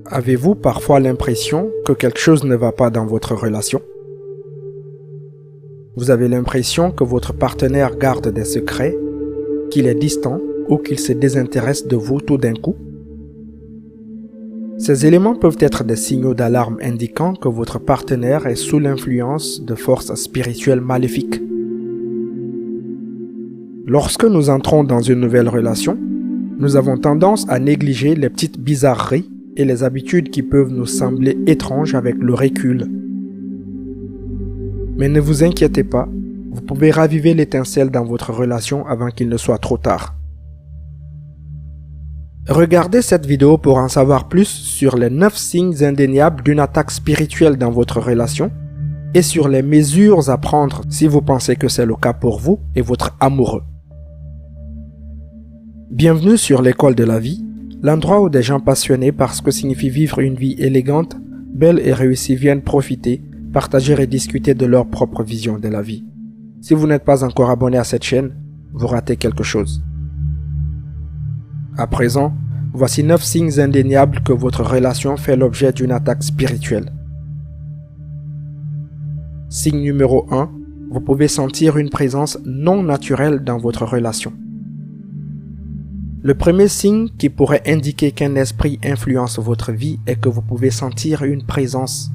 Avez-vous parfois l'impression que quelque chose ne va pas dans votre relation? Vous avez l'impression que votre partenaire garde des secrets, qu'il est distant ou qu'il se désintéresse de vous tout d'un coup? Ces éléments peuvent être des signaux d'alarme indiquant que votre partenaire est sous l'influence de forces spirituelles maléfiques. Lorsque nous entrons dans une nouvelle relation, nous avons tendance à négliger les petites bizarreries et les habitudes qui peuvent nous sembler étranges avec le recul. Mais ne vous inquiétez pas, vous pouvez raviver l'étincelle dans votre relation avant qu'il ne soit trop tard. Regardez cette vidéo pour en savoir plus sur les 9 signes indéniables d'une attaque spirituelle dans votre relation et sur les mesures à prendre si vous pensez que c'est le cas pour vous et votre amoureux. Bienvenue sur l'école de la vie, l'endroit où des gens passionnés par ce que signifie vivre une vie élégante, belle et réussie viennent profiter, partager et discuter de leur propre vision de la vie. Si vous n'êtes pas encore abonné à cette chaîne, vous ratez quelque chose. À présent, voici 9 signes indéniables que votre relation fait l'objet d'une attaque spirituelle. Signe numéro 1, vous pouvez sentir une présence non naturelle dans votre relation. Le premier signe qui pourrait indiquer qu'un esprit influence votre vie est que vous pouvez sentir une présence.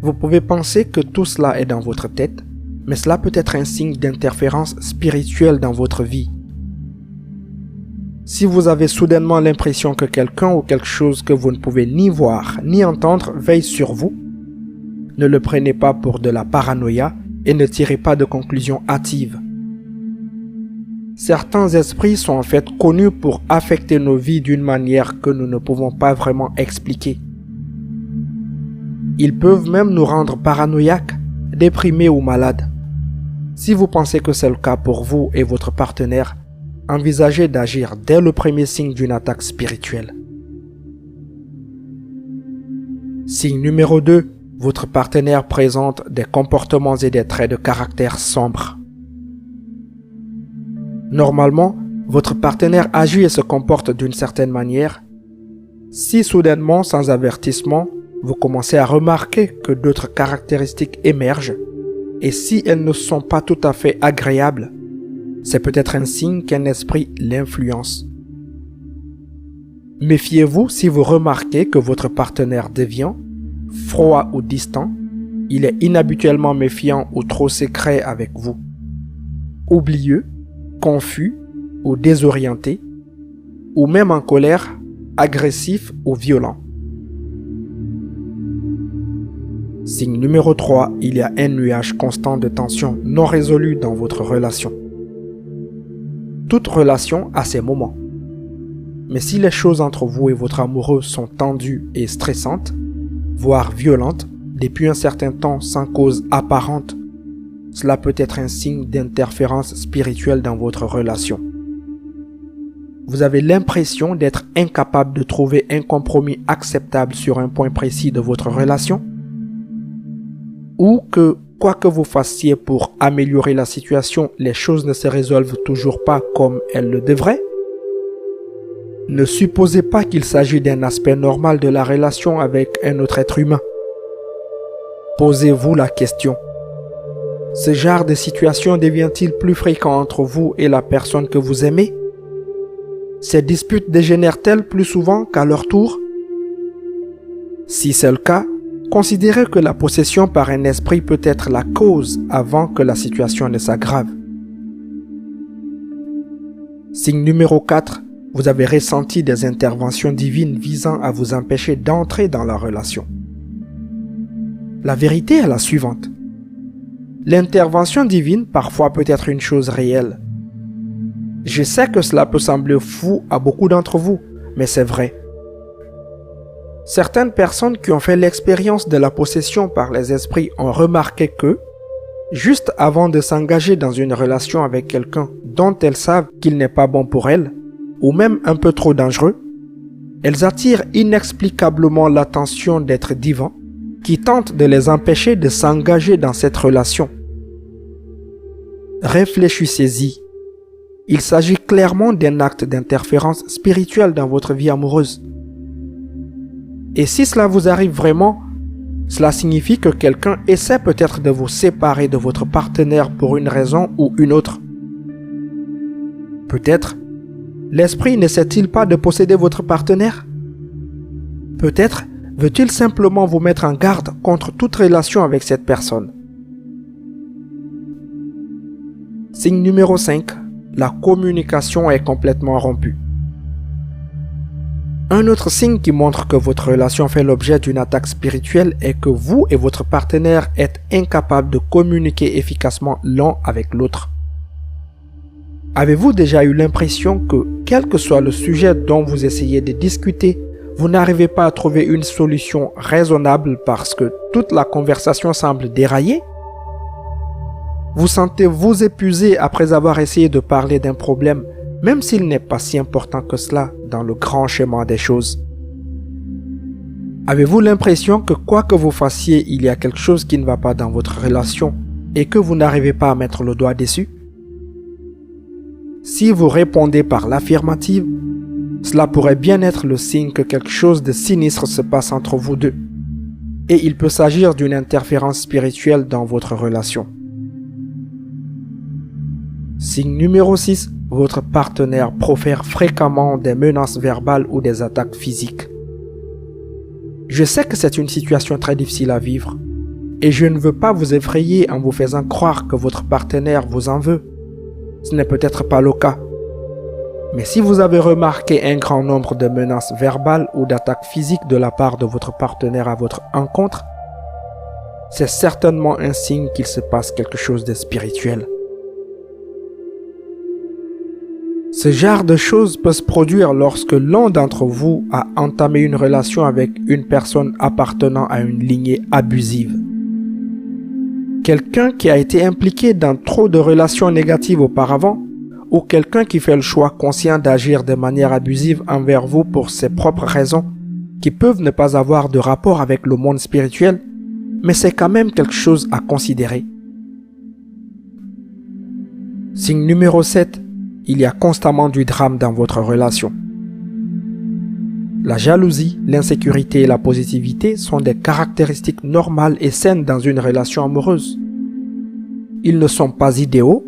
Vous pouvez penser que tout cela est dans votre tête, mais cela peut être un signe d'interférence spirituelle dans votre vie. Si vous avez soudainement l'impression que quelqu'un ou quelque chose que vous ne pouvez ni voir ni entendre veille sur vous, ne le prenez pas pour de la paranoïa et ne tirez pas de conclusions hâtives. Certains esprits sont en fait connus pour affecter nos vies d'une manière que nous ne pouvons pas vraiment expliquer. Ils peuvent même nous rendre paranoïaques, déprimés ou malades. Si vous pensez que c'est le cas pour vous et votre partenaire, envisagez d'agir dès le premier signe d'une attaque spirituelle. Signe numéro 2, votre partenaire présente des comportements et des traits de caractère sombres. Normalement, votre partenaire agit et se comporte d'une certaine manière. Si soudainement, sans avertissement, vous commencez à remarquer que d'autres caractéristiques émergent, et si elles ne sont pas tout à fait agréables, c'est peut-être un signe qu'un esprit l'influence. Méfiez-vous si vous remarquez que votre partenaire devient froid ou distant, il est inhabituellement méfiant ou trop secret avec vous, oublieux, confus ou désorienté, ou même en colère, agressif ou violent. Signe numéro 3, il y a un nuage constant de tension non résolu dans votre relation. Toute relation a ses moments. Mais si les choses entre vous et votre amoureux sont tendues et stressantes, voire violentes, depuis un certain temps sans cause apparente, cela peut être un signe d'interférence spirituelle dans votre relation. Vous avez l'impression d'être incapable de trouver un compromis acceptable sur un point précis de votre relation, ou que, quoi que vous fassiez pour améliorer la situation, les choses ne se résolvent toujours pas comme elles le devraient. Ne supposez pas qu'il s'agit d'un aspect normal de la relation avec un autre être humain. Posez-vous la question. Ce genre de situation devient-il plus fréquent entre vous et la personne que vous aimez? Ces disputes dégénèrent-elles plus souvent qu'à leur tour? Si c'est le cas, considérez que la possession par un esprit peut être la cause avant que la situation ne s'aggrave. Signe numéro 4, vous avez ressenti des interventions divines visant à vous empêcher d'entrer dans la relation. La vérité est la suivante. L'intervention divine parfois peut être une chose réelle. Je sais que cela peut sembler fou à beaucoup d'entre vous, mais c'est vrai. Certaines personnes qui ont fait l'expérience de la possession par les esprits ont remarqué que, juste avant de s'engager dans une relation avec quelqu'un dont elles savent qu'il n'est pas bon pour elles, ou même un peu trop dangereux, elles attirent inexplicablement l'attention d'êtres divins qui tentent de les empêcher de s'engager dans cette relation. Réfléchissez-y. Il s'agit clairement d'un acte d'interférence spirituelle dans votre vie amoureuse. Et si cela vous arrive vraiment, cela signifie que quelqu'un essaie peut-être de vous séparer de votre partenaire pour une raison ou une autre. Peut-être, l'esprit n'essaie-t-il pas de posséder votre partenaire? Peut-être, veut-il simplement vous mettre en garde contre toute relation avec cette personne? Signe numéro 5. La communication est complètement rompue. Un autre signe qui montre que votre relation fait l'objet d'une attaque spirituelle est que vous et votre partenaire êtes incapables de communiquer efficacement l'un avec l'autre. Avez-vous déjà eu l'impression que, quel que soit le sujet dont vous essayez de discuter, vous n'arrivez pas à trouver une solution raisonnable parce que toute la conversation semble dérailler? Vous sentez-vous épuisé après avoir essayé de parler d'un problème, même s'il n'est pas si important que cela dans le grand schéma des choses? Avez-vous l'impression que quoi que vous fassiez, il y a quelque chose qui ne va pas dans votre relation et que vous n'arrivez pas à mettre le doigt dessus? Si vous répondez par l'affirmative, cela pourrait bien être le signe que quelque chose de sinistre se passe entre vous deux. Et il peut s'agir d'une interférence spirituelle dans votre relation. Signe numéro 6. Votre partenaire profère fréquemment des menaces verbales ou des attaques physiques. Je sais que c'est une situation très difficile à vivre. Et je ne veux pas vous effrayer en vous faisant croire que votre partenaire vous en veut. Ce n'est peut-être pas le cas. Mais si vous avez remarqué un grand nombre de menaces verbales ou d'attaques physiques de la part de votre partenaire à votre encontre, c'est certainement un signe qu'il se passe quelque chose de spirituel. Ce genre de choses peut se produire lorsque l'un d'entre vous a entamé une relation avec une personne appartenant à une lignée abusive. Quelqu'un qui a été impliqué dans trop de relations négatives auparavant, ou quelqu'un qui fait le choix conscient d'agir de manière abusive envers vous pour ses propres raisons, qui peuvent ne pas avoir de rapport avec le monde spirituel, mais c'est quand même quelque chose à considérer. Signe numéro 7. Il y a constamment du drame dans votre relation. La jalousie, l'insécurité et la positivité sont des caractéristiques normales et saines dans une relation amoureuse. Ils ne sont pas idéaux,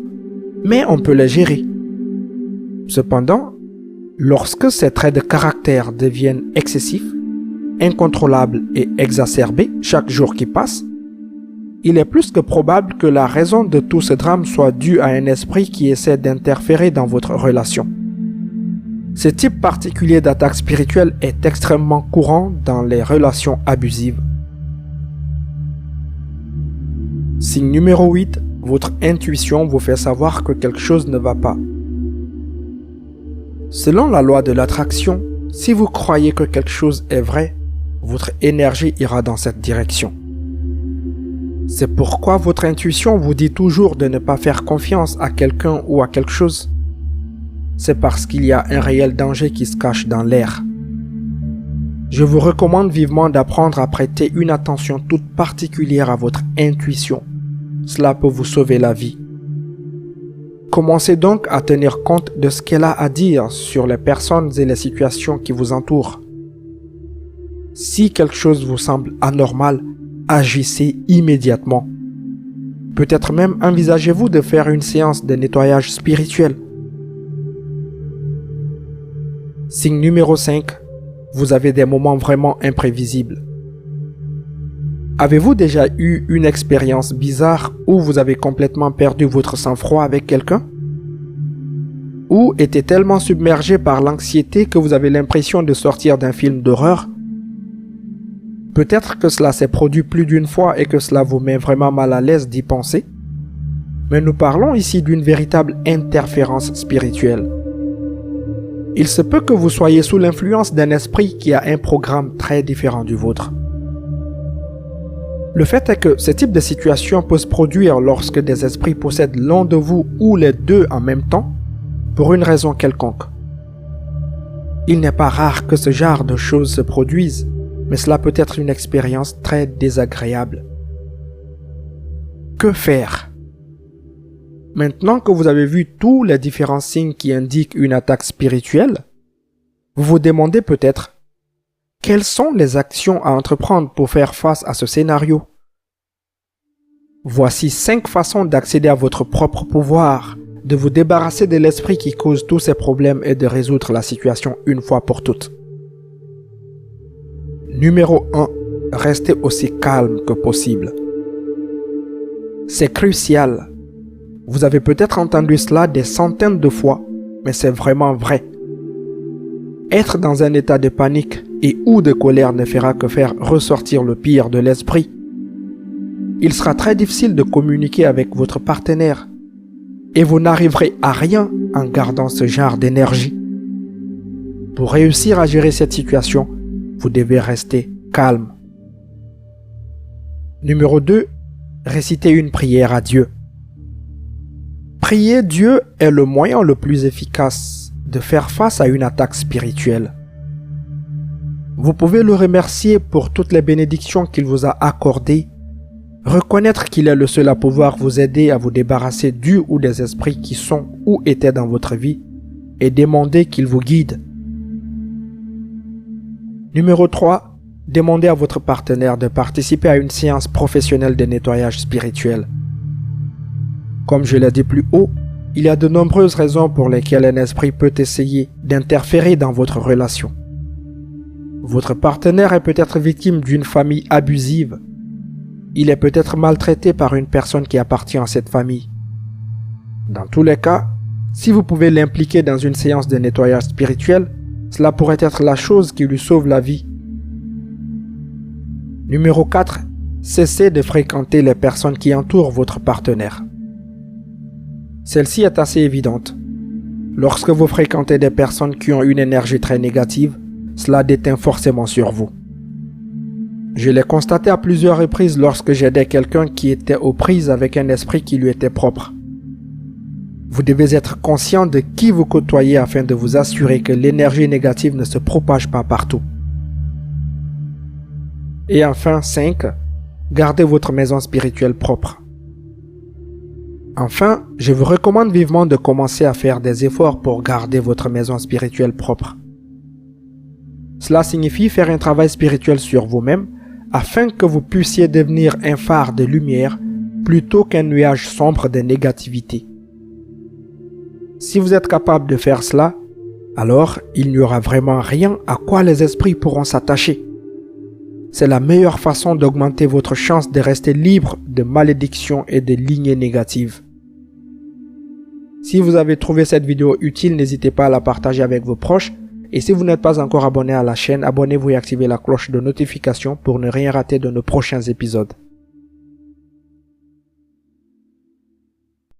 mais on peut les gérer. Cependant, lorsque ces traits de caractère deviennent excessifs, incontrôlables et exacerbés chaque jour qui passe, il est plus que probable que la raison de tout ce drame soit due à un esprit qui essaie d'interférer dans votre relation. Ce type particulier d'attaque spirituelle est extrêmement courant dans les relations abusives. Signe numéro 8, votre intuition vous fait savoir que quelque chose ne va pas. Selon la loi de l'attraction, si vous croyez que quelque chose est vrai, votre énergie ira dans cette direction. C'est pourquoi votre intuition vous dit toujours de ne pas faire confiance à quelqu'un ou à quelque chose. C'est parce qu'il y a un réel danger qui se cache dans l'air. Je vous recommande vivement d'apprendre à prêter une attention toute particulière à votre intuition. Cela peut vous sauver la vie. Commencez donc à tenir compte de ce qu'elle a à dire sur les personnes et les situations qui vous entourent. Si quelque chose vous semble anormal, agissez immédiatement. Peut-être même envisagez-vous de faire une séance de nettoyage spirituel. Signe numéro 5. Vous avez des moments vraiment imprévisibles. Avez-vous déjà eu une expérience bizarre où vous avez complètement perdu votre sang-froid avec quelqu'un? Ou été tellement submergé par l'anxiété que vous avez l'impression de sortir d'un film d'horreur? Peut-être que cela s'est produit plus d'une fois et que cela vous met vraiment mal à l'aise d'y penser. Mais nous parlons ici d'une véritable interférence spirituelle. Il se peut que vous soyez sous l'influence d'un esprit qui a un programme très différent du vôtre. Le fait est que ce type de situation peut se produire lorsque des esprits possèdent l'un de vous ou les deux en même temps, pour une raison quelconque. Il n'est pas rare que ce genre de choses se produisent, mais cela peut être une expérience très désagréable. Que faire? Maintenant que vous avez vu tous les différents signes qui indiquent une attaque spirituelle, vous vous demandez peut-être, Quelles sont les actions à entreprendre pour faire face à ce scénario? Voici 5 façons d'accéder à votre propre pouvoir, de vous débarrasser de l'esprit qui cause tous ces problèmes et de résoudre la situation une fois pour toutes. Numéro 1. Restez aussi calme que possible. C'est crucial. Vous avez peut-être entendu cela des centaines de fois, mais c'est vraiment vrai. Être dans un état de panique et ou de colère ne fera que faire ressortir le pire de l'esprit. Il sera très difficile de communiquer avec votre partenaire et vous n'arriverez à rien en gardant ce genre d'énergie. Pour réussir à gérer cette situation, vous devez rester calme. Numéro 2. Récitez une prière à Dieu. Prier Dieu est le moyen le plus efficace de faire face à une attaque spirituelle. Vous pouvez le remercier pour toutes les bénédictions qu'il vous a accordées, reconnaître qu'il est le seul à pouvoir vous aider à vous débarrasser du ou des esprits qui sont ou étaient dans votre vie et demander qu'il vous guide. Numéro 3. Demandez à votre partenaire de participer à une séance professionnelle de nettoyage spirituel. Comme je l'ai dit plus haut, il y a de nombreuses raisons pour lesquelles un esprit peut essayer d'interférer dans votre relation. Votre partenaire est peut-être victime d'une famille abusive. Il est peut-être maltraité par une personne qui appartient à cette famille. Dans tous les cas, si vous pouvez l'impliquer dans une séance de nettoyage spirituel, cela pourrait être la chose qui lui sauve la vie. Numéro 4. Cessez de fréquenter les personnes qui entourent votre partenaire. Celle-ci est assez évidente. Lorsque vous fréquentez des personnes qui ont une énergie très négative, cela déteint forcément sur vous. Je l'ai constaté à plusieurs reprises lorsque j'aidais quelqu'un qui était aux prises avec un esprit qui lui était propre. Vous devez être conscient de qui vous côtoyez afin de vous assurer que l'énergie négative ne se propage pas partout. Et enfin, 5. Gardez votre maison spirituelle propre. Enfin, je vous recommande vivement de commencer à faire des efforts pour garder votre maison spirituelle propre. Cela signifie faire un travail spirituel sur vous-même afin que vous puissiez devenir un phare de lumière plutôt qu'un nuage sombre de négativité. Si vous êtes capable de faire cela, alors il n'y aura vraiment rien à quoi les esprits pourront s'attacher. C'est la meilleure façon d'augmenter votre chance de rester libre de malédictions et de lignées négatives. Si vous avez trouvé cette vidéo utile, n'hésitez pas à la partager avec vos proches. Et si vous n'êtes pas encore abonné à la chaîne, abonnez-vous et activez la cloche de notification pour ne rien rater de nos prochains épisodes.